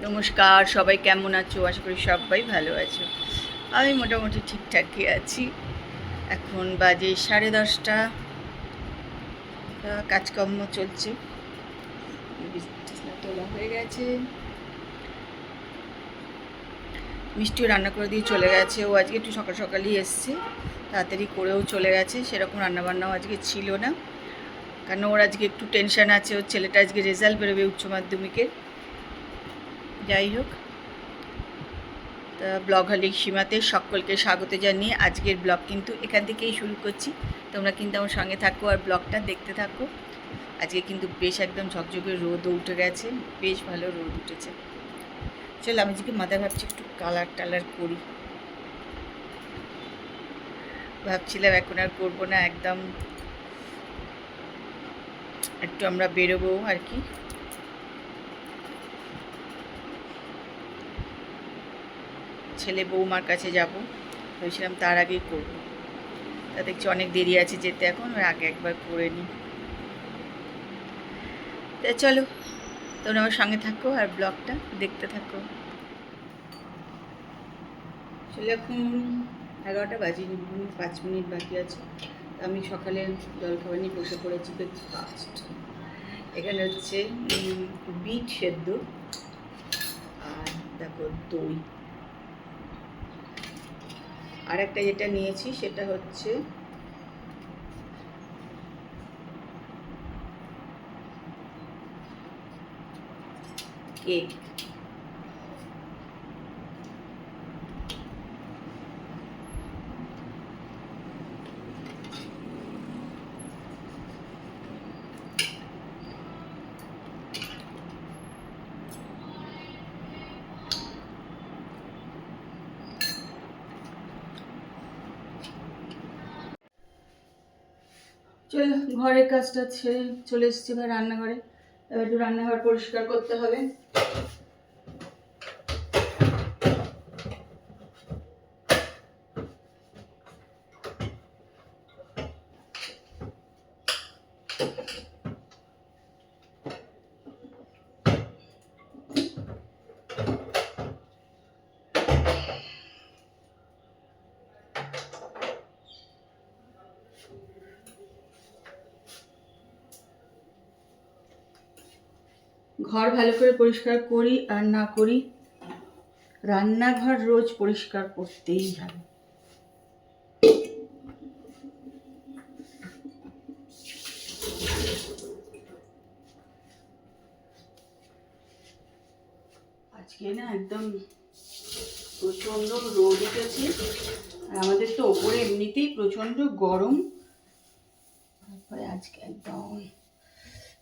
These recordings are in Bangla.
নমস্কার, সবাই কেমন আছো? আশা করি সবাই ভালো আছো। আমি মোটামুটি ঠিকঠাকই আছি। এখন বাজে 10:30। কাজকর্ম চলছে, বিছানা তোলা হয়ে গেছে। মিষ্টিও রান্না করে দিয়ে চলে গেছে। ও আজকে একটু সকাল সকালই এসছে, তাড়াতাড়ি করেও চলে গেছে। সেরকম রান্নাবান্নাও আজকে ছিল না, কারণ ওর আজকে একটু টেনশান আছে। ওর ছেলেটা আজকে রেজাল্ট বেরোবে উচ্চ মাধ্যমিকের। যাই হোক, তা ব্লগ হলিক সীমাতে সকলকে স্বাগত জানিয়ে আজকের ব্লগ কিন্তু এখান থেকেই শুরু করছি। তোমরা কিন্তু আমার সঙ্গে থাকো আর ব্লগটা দেখতে থাকো। আজকে কিন্তু বেশ একদম ঝকঝকে রোদও উঠে গেছে, বেশ ভালো রোদ উঠেছে। চল, আমি আজকে মাথায় ভাবছি একটু কালার টালার করি। ভাবছিলাম এখন আর করবো না, একদম একটু আমরা বেরোবো আর কি। ছেলে বৌমার কাছে যাব, ভেবেছিলাম তার আগেই করবো। তা দেখছি অনেক দেরি আছে যেতে, এখন আগে একবার করে নিই। তা চলো, তোমরা আমার সঙ্গে থাকো আর ব্লগটা দেখতে থাকো। আসলে এখন 11টা বাজিনি, 5 মিনিট বাকি আছে। আমি সকালে জলখাবার নিয়ে বসে পড়েছি ব্রেকফাস্ট। এখানে হচ্ছে বিট সেদ্ধ আর দেখো দই। আর একটা যেটা নিয়েছি সেটা হচ্ছে কেক। চলো, ঘরের কাজটা ছেড়ে চলে এসেছি এবার রান্নাঘরে। এবার একটু রান্নাঘর পরিষ্কার করতে হবে। ঘর ভালো করে পরিষ্কার করি আর না করি, রান্নাঘর রোজ পরিষ্কার করতেই হবে। আজকে না একদম প্রচণ্ড রোদ উঠেছে, আর আমাদের তো ওপরে এমনিতেই প্রচণ্ড গরম। তারপরে আজকে একদম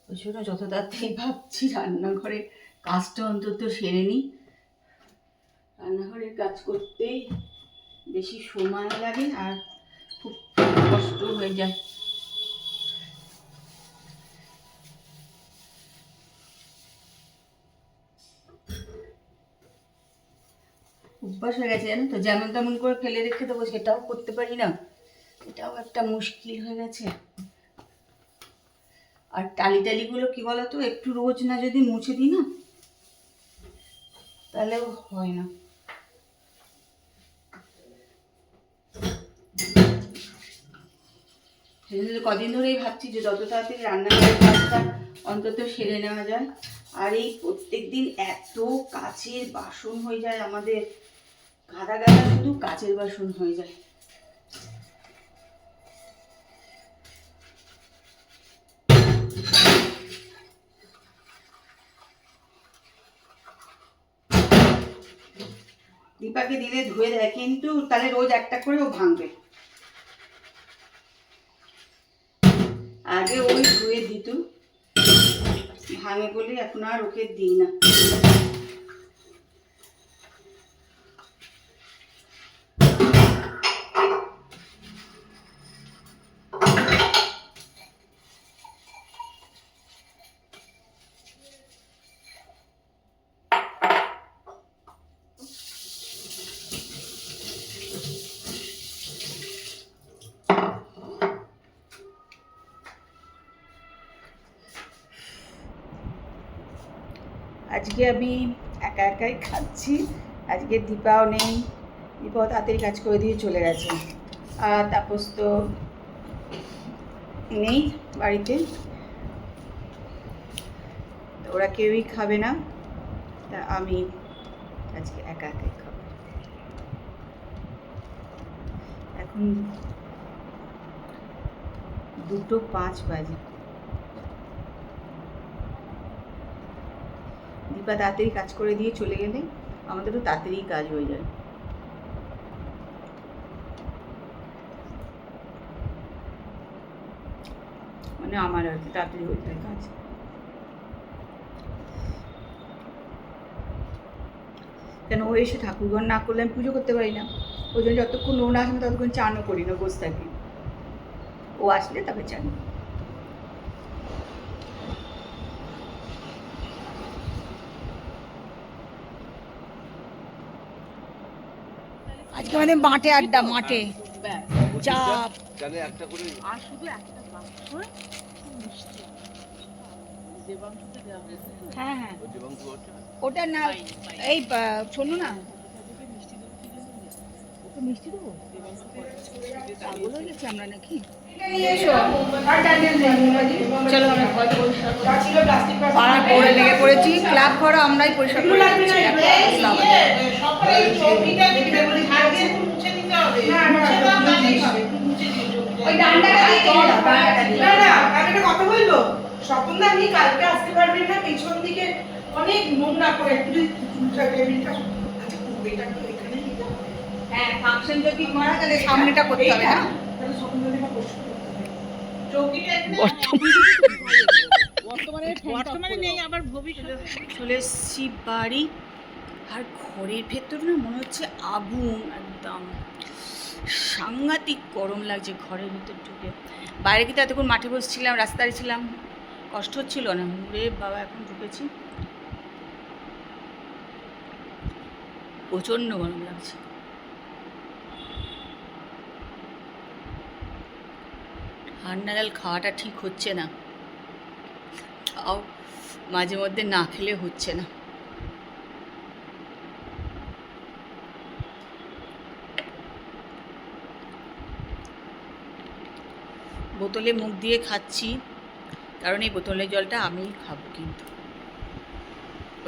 প্রচণ্ড, যত তাড়াতাড়ি ভাবছি রান্নাঘরে কাজটা অন্তত সেরে নিই। রান্নাঘরের কাজ করতেই বেশি সময় লাগে আর খুব কষ্ট হয়ে যায়। অভ্যাস হয়ে গেছে, জানো তো, যেমন তেমন করে ফেলে রেখে দেবো সেটাও করতে পারি না, এটাও একটা মুশকিল হয়ে গেছে। আর টালিগুলো কি বলতো, একটু রোজ না যদি মুছে দিই না তাহলেও হয় না। সেজন্য কদিন ধরেই ভাবছি যে যত তাড়াতাড়ি রান্নাঘরের কাজটা অন্তত সেরে নেওয়া যায়। আর এই প্রত্যেক দিন এত কাচের বাসন হয়ে যায় আমাদের, গাদা গাদা শুধু কাচের বাসন হয়ে যায়। দীপাকে দিলে ধুয়ে দেয়, কিন্তু তাহলে রোজ একটা করে ও ভাঙবে। আগে ওই ধুয়ে দিত, ভাঙে বলে এখন আর ওকে দিই না। আজকে আমি একা একাই খাচ্ছি, আজকে দীপাও নেই, দীপাও তাড়াতাড়ি কাজ করে দিয়ে চলে গেছে, আর তাপস তো নেই বাড়িতে, ওরা কেউই খাবে না, তা আমি আজকে একা একাই খাবো। এখন 2:05 বাজে। দীপা তাড়াতাড়ি কাজ করে দিয়ে চলে গেলে আমাদেরও তাড়াতাড়ি কাজ হয়ে যায়। মানে আমার আর কি তাড়াতাড়ি হয়ে যায় কাজ। কেন ও এসে ঠাকুরঘর না করলে আমি পুজো করতে পারি না, ওই জন্য যতক্ষণ ও না আসবে ততক্ষণ চানও করি না, বসে থাকি, ও আসলে তবে চান। আজকে আমাদের মাঠে আড্ডা, মাঠে চাপ, হ্যাঁ হ্যাঁ ওটা না, এই শোনো না, মিষ্টি দেবো, পাগল হয়ে গেছি আমরা নাকি। চলো পাড়া পড়ে লেগে পড়েছি, ক্লাব ঘর আমরাই পরিষ্কার করে কথা বলবো। স্বপনদা আপনি কালকে আসতে পারবেন না, পেছন দিকে অনেক নোংরা করে একটু হ্যাঁ, ফাংশন যদি করা তাহলে সামনেটা করতে হবে না, বর্তমানে নেই, আবার ভবিষ্যতে চলে এসেছি বাড়ি, আর ঘরের ভেতর না মনে হচ্ছে আগুন, একদম সাংঘাতিক গরম লাগছে ঘরের ভিতর ঢুকে। বাইরে কিন্তু এতক্ষণ মাঠে বসছিলাম, রাস্তায় ছিলাম, কষ্ট হচ্ছিল না, রে বাবা এখন ঢুকেছি, প্রচণ্ড গরম লাগছে। ঠান্ডা জল খাওয়াটা ঠিক হচ্ছে না, তাও মাঝে মধ্যে না খেলে হচ্ছে না। বোতলে মুখ দিয়ে খাচ্ছি, কারণ এই বোতলের জলটা আমিই খাবো, কিন্তু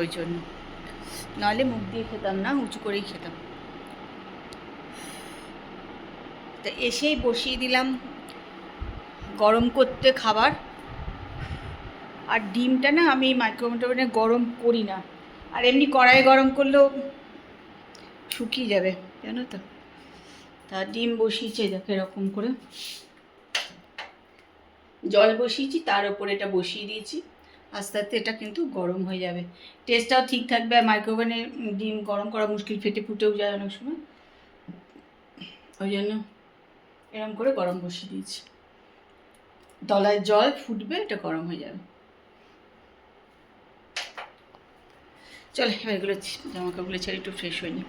ওই জন্য, নাহলে মুখ দিয়ে খেতাম না, উঁচু করেই খেতাম। তা এসেই বসিয়ে দিলাম গরম করতে খাবার, আর ডিমটা না আমি মাইক্রোওয়েভে গরম করি না, আর এমনি কড়াইয়ে গরম করলেও শুকিয়ে যাবে, জানো তো। তা ডিম বসিয়েছে দেখো এরকম করে, জল বসিয়েছি, তার উপরে এটা বসিয়ে দিয়েছি, আস্তে আস্তে এটা কিন্তু গরম হয়ে যাবে, টেস্টটাও ঠিক থাকবে, আর মাইক্রোওভেনে ডিম গরম করা মুশকিল, ফেটে ফুটেও যায় অনেক সময়, ওই জন্য এরকম করে গরম বসিয়ে দিয়েছি, তলায় জল ফুটবে, এটা গরম হয়ে যাবে। চল এবার এগুলো জামা কাপড়গুলো ছেড়ে একটু ফ্রেশ হয়ে নিই।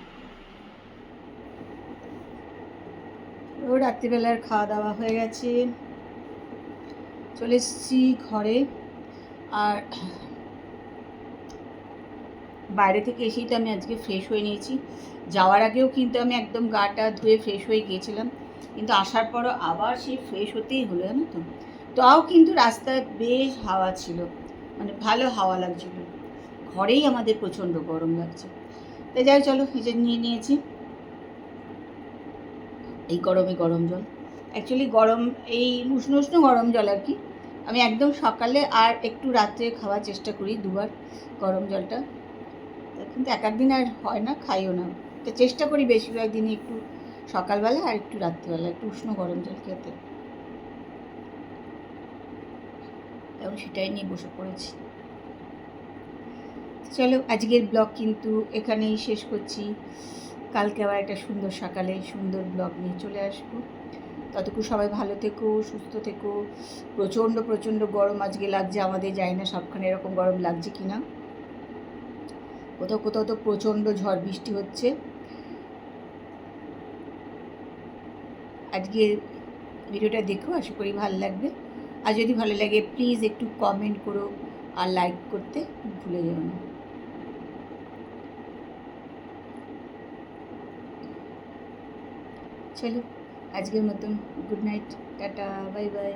ও রাত্রিবেলার খাওয়া দাওয়া হয়ে গেছে, চলে এসেছি ঘরে, আর বাইরে থেকে এসেই তো আমি আজকে ফ্রেশ হয়ে নিয়েছি, যাওয়ার আগেও কিন্তু আমি একদম গাটা ধুয়ে ফ্রেশ হয়ে গিয়েছিলাম, কিন্তু আসার পরও আবার সেই ফ্রেশ হতেই হলো, জানো তো। তাও কিন্তু রাস্তায় বেশ হাওয়া ছিল, মানে ভালো হাওয়া লাগছিল, ঘরেই আমাদের প্রচণ্ড গরম লাগছে। তাই যাই, চলো এই যে নিয়ে নিয়েছি এই গরমে গরম জল, অ্যাকচুয়ালি গরম এই উষ্ণ উষ্ণ গরম জল আর কি, আমি একদম সকালে আর একটু রাত্রে খাওয়ার চেষ্টা করি, দুবার গরম জলটা, কিন্তু এক একদিন আর হয় না, খাইও না, তো চেষ্টা করি বেশিরভাগ দিনই একটু সকালবেলা আর একটু রাত্রিবেলা একটু উষ্ণ গরম জল খেতে, এখন সেটাই নিয়ে বসে পড়েছি। চলো আজকের ব্লগ কিন্তু এখানেই শেষ করছি, কালকে আবার একটা সুন্দর সকালে সুন্দর ব্লগ নিয়ে চলে আসবো, ততক্ষণ সবাই ভালো থেকো, সুস্থ থেকো। প্রচণ্ড প্রচণ্ড গরম আজকে লাগছে আমাদের, জানি না সবখানে এরকম গরম লাগছে কি না, কোথাও কোথাও তো প্রচণ্ড ঝড় বৃষ্টি হচ্ছে। আজকের ভিডিওটা দেখো, আশা করি ভালো লাগবে, আর যদি ভালো লাগে প্লিজ একটু কমেন্ট করো, আর লাইক করতে ভুলে যেও না। চলো আজকের মতন good night, tata, bye bye.